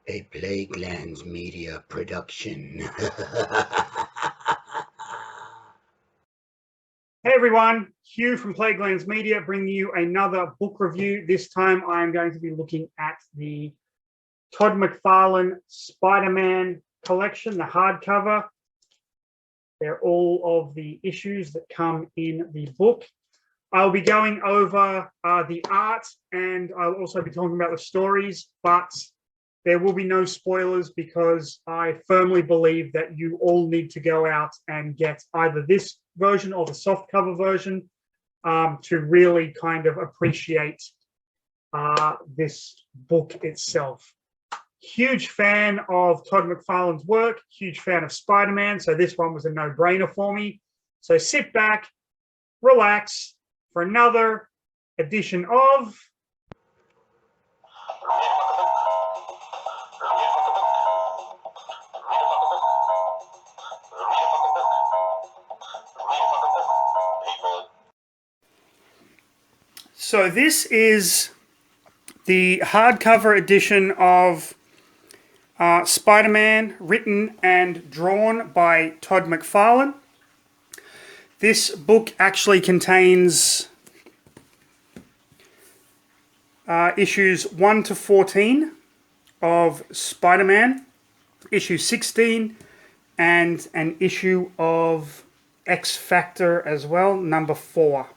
A Plaguelands Media production. Hey everyone, Hugh from Plaguelands Media bringing you another book review. This time I'm going to be looking at the Todd McFarlane Spider-Man collection, the hardcover. They're all of the issues that come in the book. I'll be going over the art, and I'll also be talking about the stories, but there will be no spoilers because I firmly believe that you all need to go out and get either this version or the softcover version to really kind of appreciate this book itself. Huge fan of Todd McFarlane's work, huge fan of Spider-Man, so this one was a no-brainer for me. So sit back, relax for another edition of So this is the hardcover edition of Spider-Man, written and drawn by Todd McFarlane. This book actually contains issues 1 to 14 of Spider-Man, issue 16, and an issue of X Factor as well, number 4.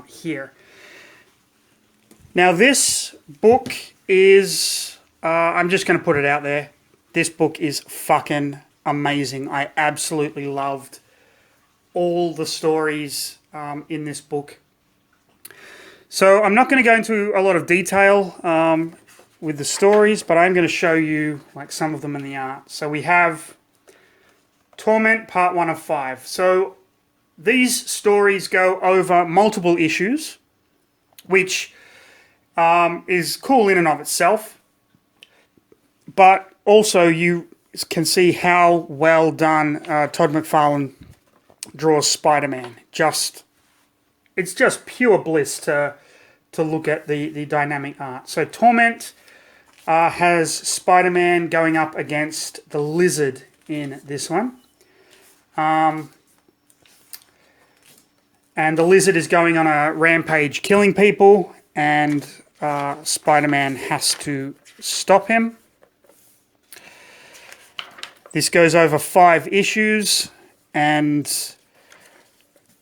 Here. Now this book is, I'm just going to put it out there, this book is fucking amazing. I absolutely loved all the stories in this book. So I'm not going to go into a lot of detail with the stories, but I'm going to show you like some of them in the art. So we have Torment, part 1 of 5. So these stories go over multiple issues, which is cool in and of itself. But also you can see how well done Todd McFarlane draws Spider-Man. It's just pure bliss to look at the dynamic art. So Torment has Spider-Man going up against the Lizard in this one. And the Lizard is going on a rampage killing people, and Spider-Man has to stop him. This goes over 5 issues, and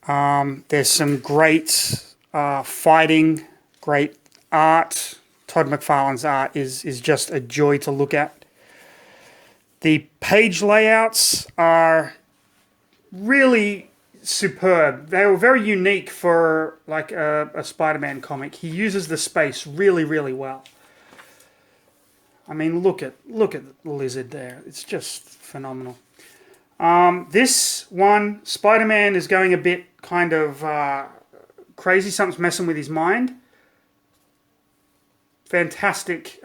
there's some great fighting, great art. Todd McFarlane's art is just a joy to look at. The page layouts are really superb. They were very unique for like a Spider-Man comic. He uses the space really, really well. I mean, look at the Lizard there. It's just phenomenal. This one, Spider-Man is going a bit kind of crazy. Something's messing with his mind. Fantastic,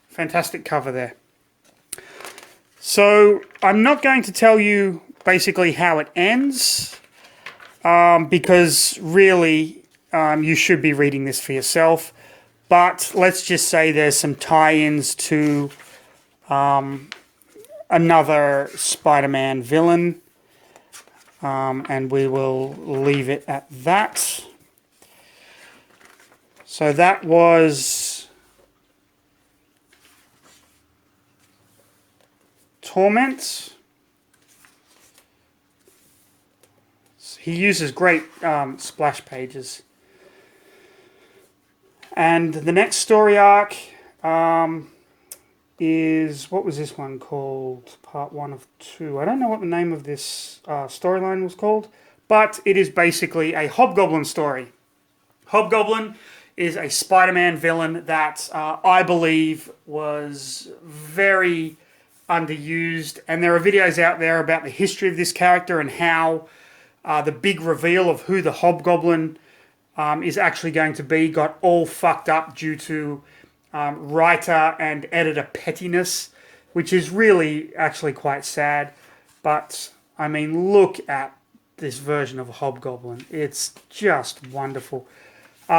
fantastic cover there. So I'm not going to tell you basically how it ends, because really you should be reading this for yourself. But let's just say there's some tie-ins to another Spider-Man villain, and we will leave it at that. So that was Torment. He uses great splash pages. And the next story arc is, what was this one called? Part 1 of 2. I don't know what the name of this storyline was called, but it is basically a Hobgoblin story. Hobgoblin is a Spider-Man villain that I believe was very underused, and there are videos out there about the history of this character and how the big reveal of who the Hobgoblin is actually going to be got all fucked up due to writer and editor pettiness, which is really actually quite sad. But I mean, look at this version of Hobgoblin. It's just wonderful.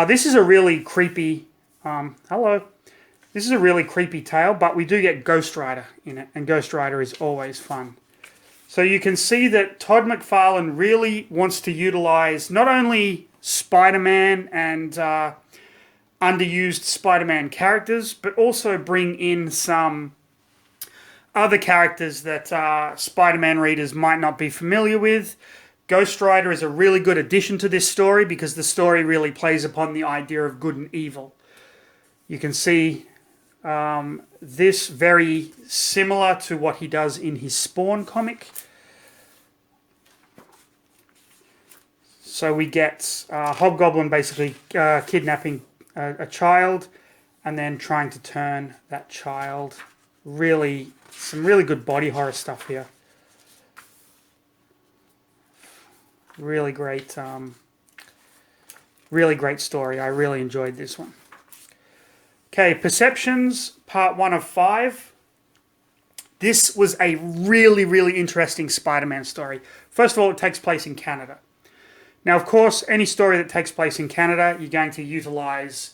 This is a really creepy, hello. This is a really creepy tale, but we do get Ghostwriter in it, and Ghostwriter is always fun. So you can see that Todd McFarlane really wants to utilize not only Spider-Man and underused Spider-Man characters, but also bring in some other characters that Spider-Man readers might not be familiar with. Ghostwriter is a really good addition to this story because the story really plays upon the idea of good and evil. You can see this very similar to what he does in his Spawn comic. So we get Hobgoblin basically kidnapping a child and then trying to turn that child. Really, some really good body horror stuff here. Really great story. I really enjoyed this one. Okay, Perceptions, part 1 of 5. This was a really, really interesting Spider-Man story. First of all, it takes place in Canada. Now, of course, any story that takes place in Canada, you're going to utilize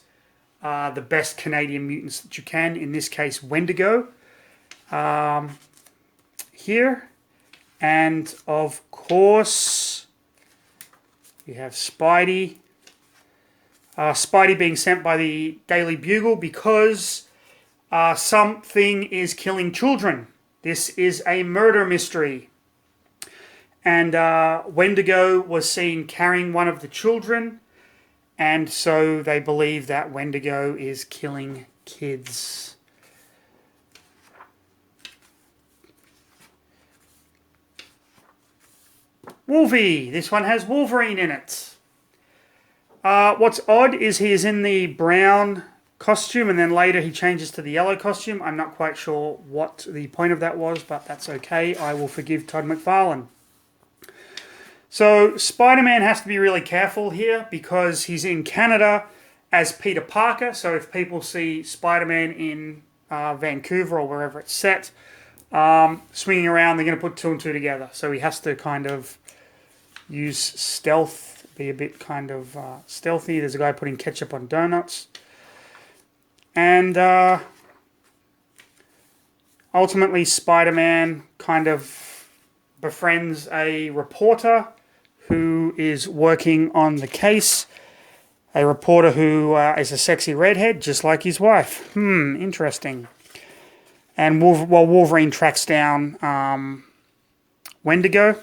the best Canadian mutants that you can. In this case, Wendigo. Here. And, of course, you have Spidey. Spidey being sent by the Daily Bugle because something is killing children. This is a murder mystery. And Wendigo was seen carrying one of the children, and so they believe that Wendigo is killing kids. Wolvie. This one has Wolverine in it. What's odd is he is in the brown costume, and then later he changes to the yellow costume. I'm not quite sure what the point of that was, but that's okay. I will forgive Todd McFarlane. So Spider-Man has to be really careful here because he's in Canada as Peter Parker. So if people see Spider-Man in Vancouver or wherever it's set, swinging around, they're going to put 2 and 2 together. So he has to kind of use stealth, be a bit kind of stealthy. There's a guy putting ketchup on donuts. And ultimately Spider-Man kind of befriends a reporter who is working on the case. A reporter who is a sexy redhead, just like his wife. Interesting. And while Wolverine tracks down Wendigo.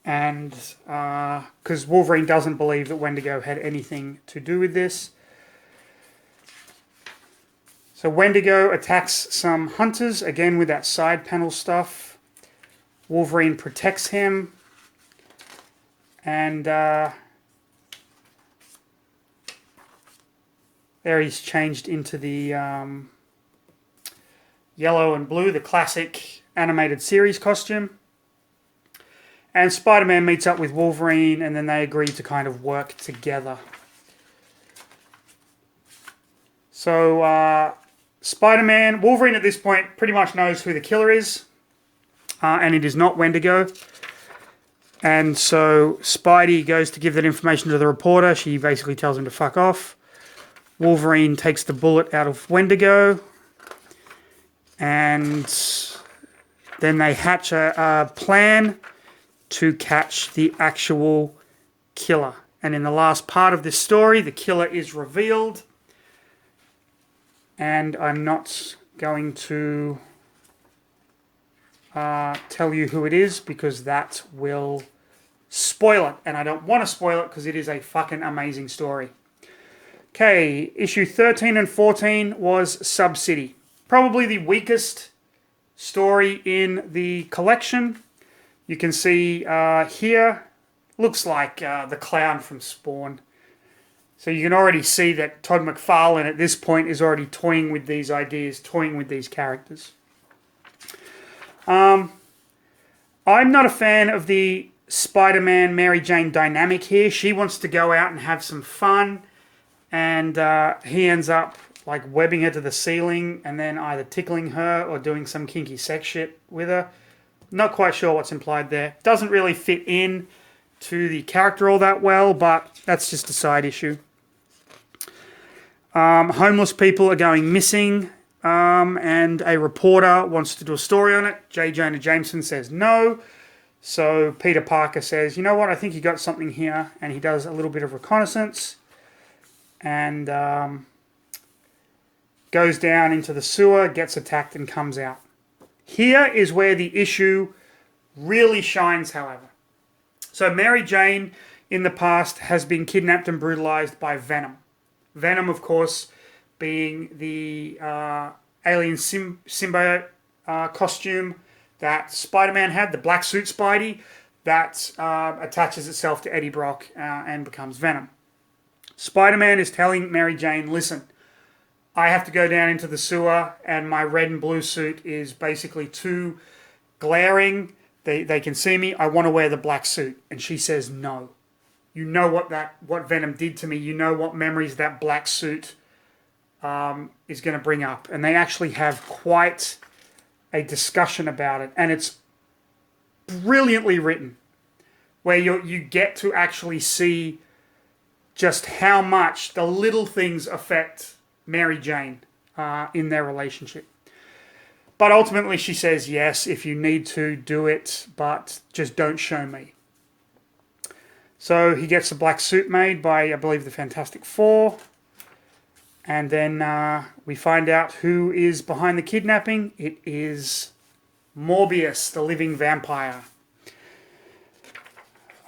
And because Wolverine doesn't believe that Wendigo had anything to do with this. So Wendigo attacks some hunters, again with that side panel stuff. Wolverine protects him. And there he's changed into the yellow and blue, the classic animated series costume. And Spider-Man meets up with Wolverine, and then they agree to kind of work together. So Spider-Man, Wolverine at this point pretty much knows who the killer is. And it is not Wendigo. And so Spidey goes to give that information to the reporter. She basically tells him to fuck off. Wolverine takes the bullet out of Wendigo. And then they hatch a plan to catch the actual killer. And in the last part of this story, the killer is revealed. And I'm not going to tell you who it is because that will spoil it. And I don't want to spoil it because it is a fucking amazing story. Okay, issue 13 and 14 was Sub-City. Probably the weakest story in the collection. You can see here, looks like the clown from Spawn. So you can already see that Todd McFarlane at this point is already toying with these ideas, toying with these characters. I'm not a fan of the Spider-Man Mary Jane dynamic here. She wants to go out and have some fun, and he ends up like webbing her to the ceiling and then either tickling her or doing some kinky sex shit with her. Not quite sure what's implied there. Doesn't really fit in to the character all that well, but that's just a side issue. Homeless people are going missing, and a reporter wants to do a story on it. J. Jonah Jameson says no. So Peter Parker says, you know what, I think you got something here. And he does a little bit of reconnaissance and goes down into the sewer, gets attacked and comes out. Here is where the issue really shines, however. So Mary Jane in the past has been kidnapped and brutalized by Venom. Venom, of course, being the alien symbiote costume that Spider-Man had, the black suit Spidey, that attaches itself to Eddie Brock and becomes Venom. Spider-Man is telling Mary Jane, listen, I have to go down into the sewer and my red and blue suit is basically too glaring. They can see me. I want to wear the black suit. And she says no. You know what Venom did to me. You know what memories that black suit is going to bring up. And they actually have quite a discussion about it. And it's brilliantly written, where you get to actually see just how much the little things affect Mary Jane in their relationship. But ultimately she says, yes, if you need to, do it, but just don't show me. So he gets the black suit made by, I believe, the Fantastic Four. And then we find out who is behind the kidnapping. It is Morbius, the living vampire.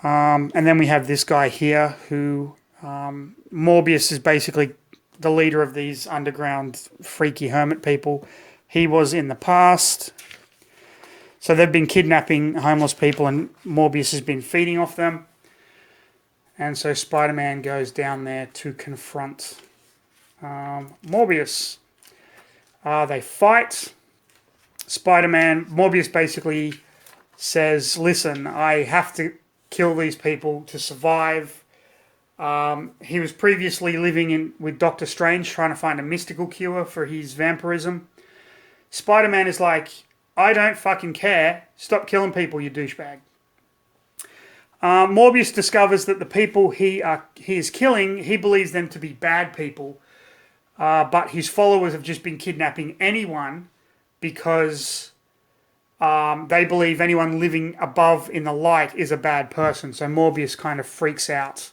And then we have this guy here who... Morbius is basically the leader of these underground freaky hermit people. He was in the past. So they've been kidnapping homeless people and Morbius has been feeding off them. And so Spider-Man goes down there to confront Morbius. They fight. Morbius basically says, listen, I have to kill these people to survive. He was previously living with Doctor Strange trying to find a mystical cure for his vampirism. Spider-Man is like, I don't fucking care. Stop killing people, you douchebag. Morbius discovers that the people he is killing, he believes them to be bad people. But his followers have just been kidnapping anyone because they believe anyone living above in the light is a bad person. So Morbius kind of freaks out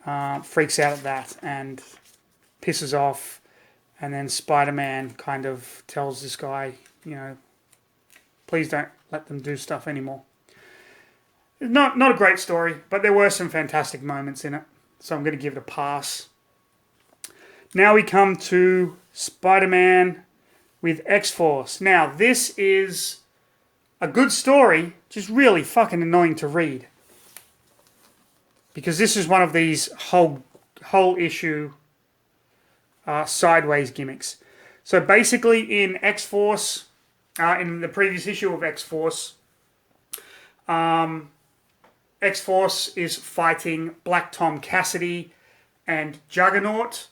at that and pisses off. And then Spider-Man kind of tells this guy, you know, please don't let them do stuff anymore. Not a great story, but there were some fantastic moments in it. So I'm going to give it a pass. Now we come to Spider-Man with X-Force. Now, this is a good story, just really fucking annoying to read. Because this is one of these whole issue sideways gimmicks. So basically in X-Force, in the previous issue of X-Force, X-Force is fighting Black Tom Cassidy and Juggernaut.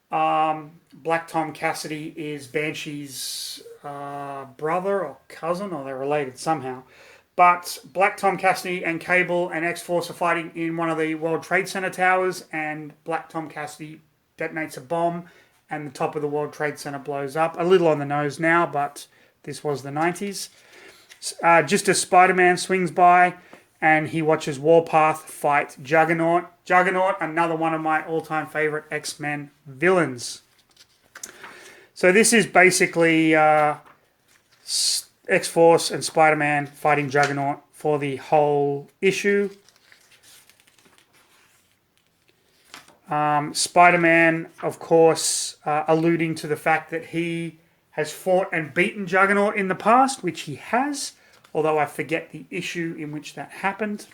Black Tom Cassidy is Banshee's brother or cousin, or they're related somehow. But Black Tom Cassidy and Cable and X-Force are fighting in one of the World Trade Center towers, and Black Tom Cassidy detonates a bomb and the top of the World Trade Center blows up. A little on the nose now, but this was the 90s. Just as Spider-Man swings by and he watches Warpath fight Juggernaut. Juggernaut, another one of my all-time favorite X-Men villains. So this is basically X-Force and Spider-Man fighting Juggernaut for the whole issue. Spider-Man, of course, alluding to the fact that he has fought and beaten Juggernaut in the past, which he has, although I forget the issue in which that happened.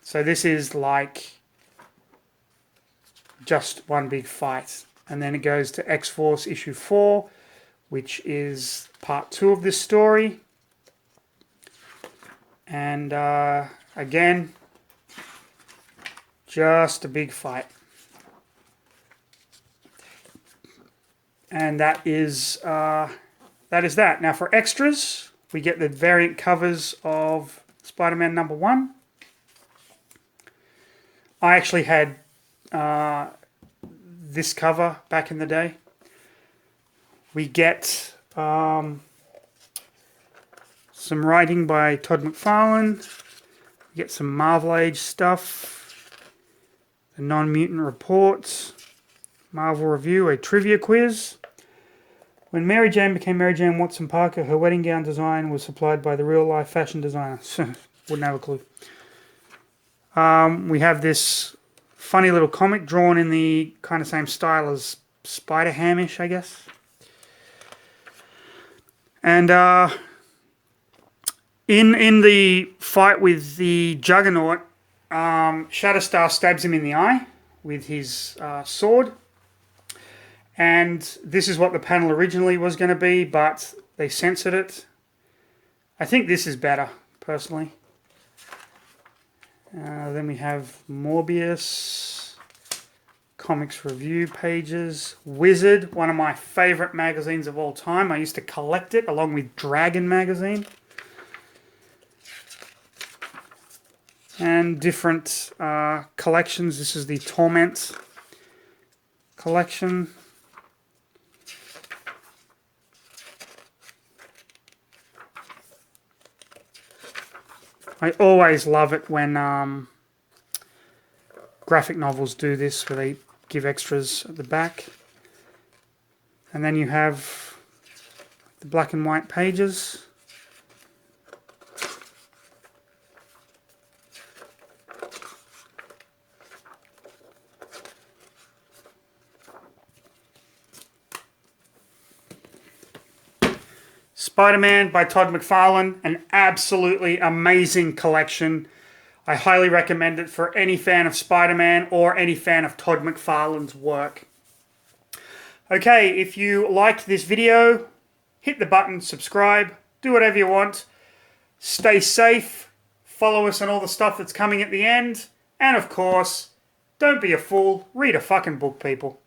So this is like just one big fight. And then it goes to X-Force issue 4, which is part 2 of this story. And again, just a big fight. And that is that. Now for extras, we get the variant covers of Spider-Man #1. I actually had this cover back in the day. We get some writing by Todd Macfarlane. We get some Marvel Age stuff. The Non-Mutant Reports. Marvel Review, a trivia quiz. When Mary Jane became Mary Jane Watson Parker, her wedding gown design was supplied by the real-life fashion designer. Wouldn't have a clue. We have this funny little comic drawn in the kind of same style as Spider-Ham-ish, I guess. And in the fight with the Juggernaut, Shatterstar stabs him in the eye with his sword. And this is what the panel originally was going to be, but they censored it. I think this is better, personally. Then we have Morbius, comics review pages, Wizard, one of my favourite magazines of all time. I used to collect it along with Dragon magazine. And different collections. This is the Torment collection. I always love it when graphic novels do this, where they give extras at the back. And then you have the black and white pages. Spider-Man by Todd Macfarlane, an absolutely amazing collection. I highly recommend it for any fan of Spider-Man or any fan of Todd Macfarlane's work. Okay, if you liked this video, hit the button, subscribe, do whatever you want. Stay safe, follow us on all the stuff that's coming at the end, and of course, don't be a fool, read a fucking book, people.